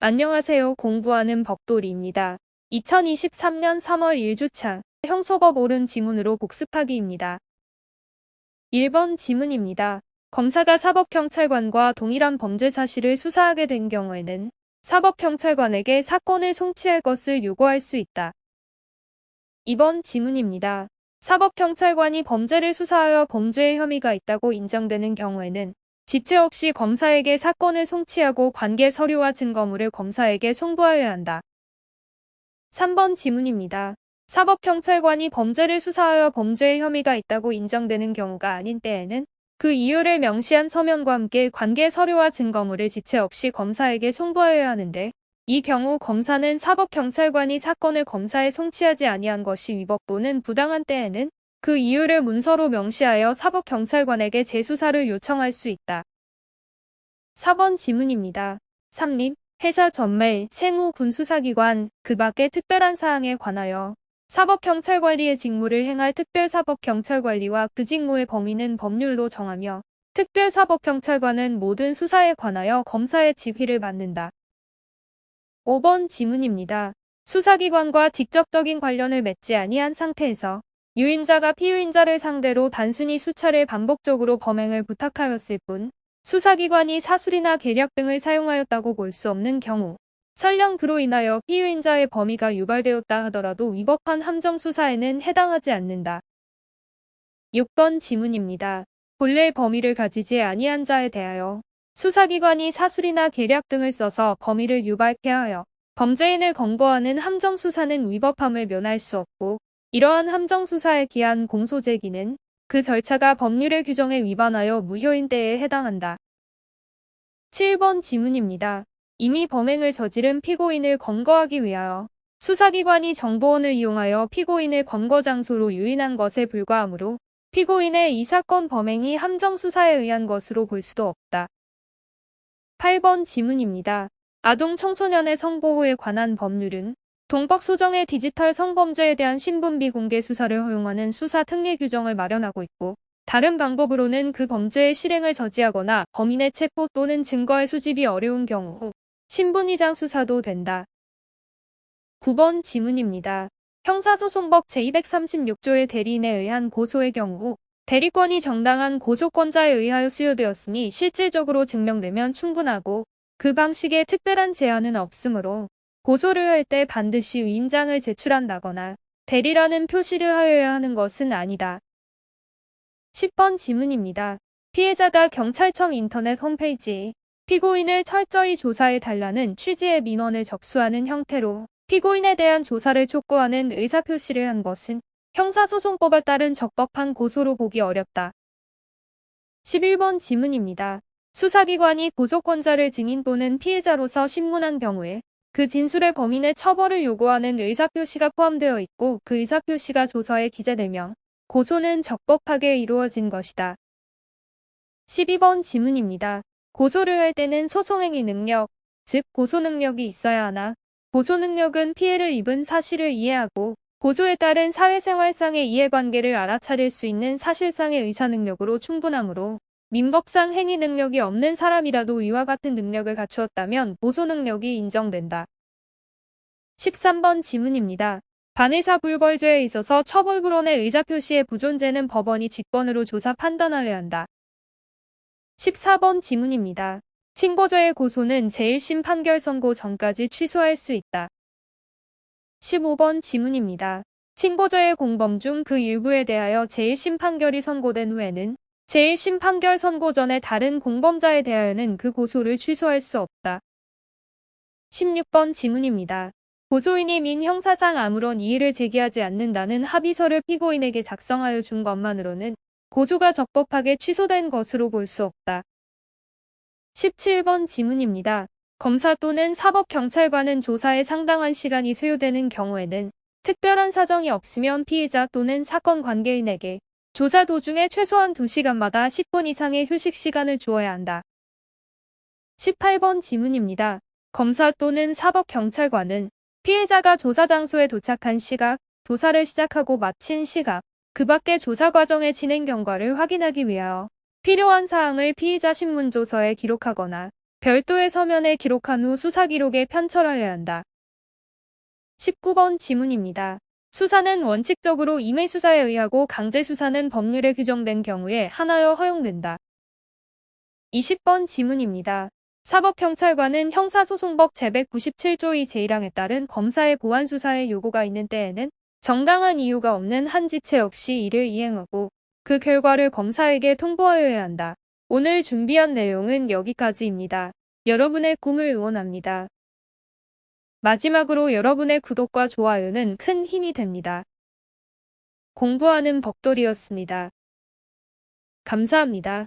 안녕하세요. 공부하는 법돌이입니다. 2023년 3월 1주차 형소법 옳은 지문으로 복습하기입니다. 1번 지문입니다. 검사가 사법경찰관과 동일한 범죄 사실을 수사하게 된 경우에는 사법경찰관에게 사건을 송치할 것을 요구할 수 있다. 2번 지문입니다. 사법경찰관이 범죄를 수사하여 범죄의 혐의가 있다고 인정되는 경우에는 지체 없이 검사에게 사건을 송치하고 관계 서류와 증거물을 검사에게 송부하여야 한다. 3번 지문입니다. 사법경찰관이 범죄를 수사하여 범죄의 혐의가 있다고 인정되는 경우가 아닌 때에는 그 이유를 명시한 서면과 함께 관계 서류와 증거물을 지체 없이 검사에게 송부하여야 하는데, 이 경우 검사는 사법경찰관이 사건을 검사에 송치하지 아니한 것이 위법 또는 부당한 때에는 그 이유를 문서로 명시하여 사법경찰관에게 재수사를 요청할 수 있다. 4번 지문입니다. 삼립, 회사 전매, 생후 군수사기관, 그 밖의 특별한 사항에 관하여 사법경찰관리의 직무를 행할 특별사법경찰관리와 그 직무의 범위는 법률로 정하며 특별사법경찰관은 모든 수사에 관하여 검사의 지휘를 받는다. 5번 지문입니다. 수사기관과 직접적인 관련을 맺지 아니한 상태에서 유인자가 피유인자를 상대로 단순히 수차례 반복적으로 범행을 부탁하였을 뿐 수사기관이 사술이나 계략 등을 사용하였다고 볼 수 없는 경우, 설령 그로 인하여 피유인자의 범위가 유발되었다 하더라도 위법한 함정수사에는 해당하지 않는다. 6번 지문입니다. 본래 범위를 가지지 아니한 자에 대하여 수사기관이 사술이나 계략 등을 써서 범위를 유발케 하여 범죄인을 검거하는 함정수사는 위법함을 면할 수 없고, 이러한 함정수사에 기한 공소제기는 그 절차가 법률의 규정에 위반하여 무효인 때에 해당한다. 7번 지문입니다. 이미 범행을 저지른 피고인을 검거하기 위하여 수사기관이 정보원을 이용하여 피고인을 검거 장소로 유인한 것에 불과하므로 피고인의 이 사건 범행이 함정수사에 의한 것으로 볼 수도 없다. 8번 지문입니다. 아동 청소년의 성보호에 관한 법률은 동법 소정의 디지털 성범죄에 대한 신분 비공개 수사를 허용하는 수사 특례 규정을 마련하고 있고, 다른 방법으로는 그 범죄의 실행을 저지하거나 범인의 체포 또는 증거의 수집이 어려운 경우 신분이장 수사도 된다. 9번 지문입니다. 형사소송법 제236조의 대리인에 의한 고소의 경우 대리권이 정당한 고소권자에 의하여 수여되었으니 실질적으로 증명되면 충분하고, 그 방식에 특별한 제한은 없으므로 고소를 할 때 반드시 위임장을 제출한다거나 대리라는 표시를 하여야 하는 것은 아니다. 10번 지문입니다. 피해자가 경찰청 인터넷 홈페이지에 피고인을 철저히 조사해달라는 취지의 민원을 접수하는 형태로 피고인에 대한 조사를 촉구하는 의사표시를 한 것은 형사소송법에 따른 적법한 고소로 보기 어렵다. 11번 지문입니다. 수사기관이 고소권자를 증인 또는 피해자로서 신문한 경우에 그 진술의 범인의 처벌을 요구하는 의사표시가 포함되어 있고, 그 의사표시가 조서에 기재되면 고소는 적법하게 이루어진 것이다. 12번 지문입니다. 고소를 할 때는 소송행위 능력, 즉 고소 능력이 있어야 하나, 고소 능력은 피해를 입은 사실을 이해하고 고소에 따른 사회생활상의 이해관계를 알아차릴 수 있는 사실상의 의사능력으로 충분하므로 민법상 행위 능력이 없는 사람이라도 이와 같은 능력을 갖추었다면 고소 능력이 인정된다. 13번 지문입니다. 반의사 불벌죄에 있어서 처벌불원의 의사표시의 부존재는 법원이 직권으로 조사 판단하여야 한다. 14번 지문입니다. 친고죄의 고소는 제1심 판결 선고 전까지 취소할 수 있다. 15번 지문입니다. 친고죄의 공범 중 그 일부에 대하여 제1심 판결이 선고된 후에는 제1심 판결 선고 전에 다른 공범자에 대하여는 그 고소를 취소할 수 없다. 16번 지문입니다. 고소인이 민 형사상 아무런 이의를 제기하지 않는다는 합의서를 피고인에게 작성하여 준 것만으로는 고소가 적법하게 취소된 것으로 볼 수 없다. 17번 지문입니다. 검사 또는 사법경찰관은 조사에 상당한 시간이 소요되는 경우에는 특별한 사정이 없으면 피해자 또는 사건 관계인에게 조사 도중에 최소한 2시간마다 10분 이상의 휴식 시간을 주어야 한다. 18번 지문입니다. 검사 또는 사법경찰관은 피해자가 조사 장소에 도착한 시각, 조사를 시작하고 마친 시각, 그 밖의 조사 과정의 진행 경과를 확인하기 위하여 필요한 사항을 피의자 신문조서에 기록하거나 별도의 서면에 기록한 후 수사기록에 편철하여야 한다. 19번 지문입니다. 수사는 원칙적으로 임의 수사에 의하고 강제 수사는 법률에 규정된 경우에 한하여 허용된다. 20번 지문입니다. 사법경찰관은 형사소송법 제197조 2 제1항에 따른 검사의 보완 수사의 요구가 있는 때에는 정당한 이유가 없는 한 지체 없이 이를 이행하고 그 결과를 검사에게 통보하여야 한다. 오늘 준비한 내용은 여기까지입니다. 여러분의 꿈을 응원합니다. 마지막으로 여러분의 구독과 좋아요는 큰 힘이 됩니다. 공부하는 벅돌이었습니다. 감사합니다.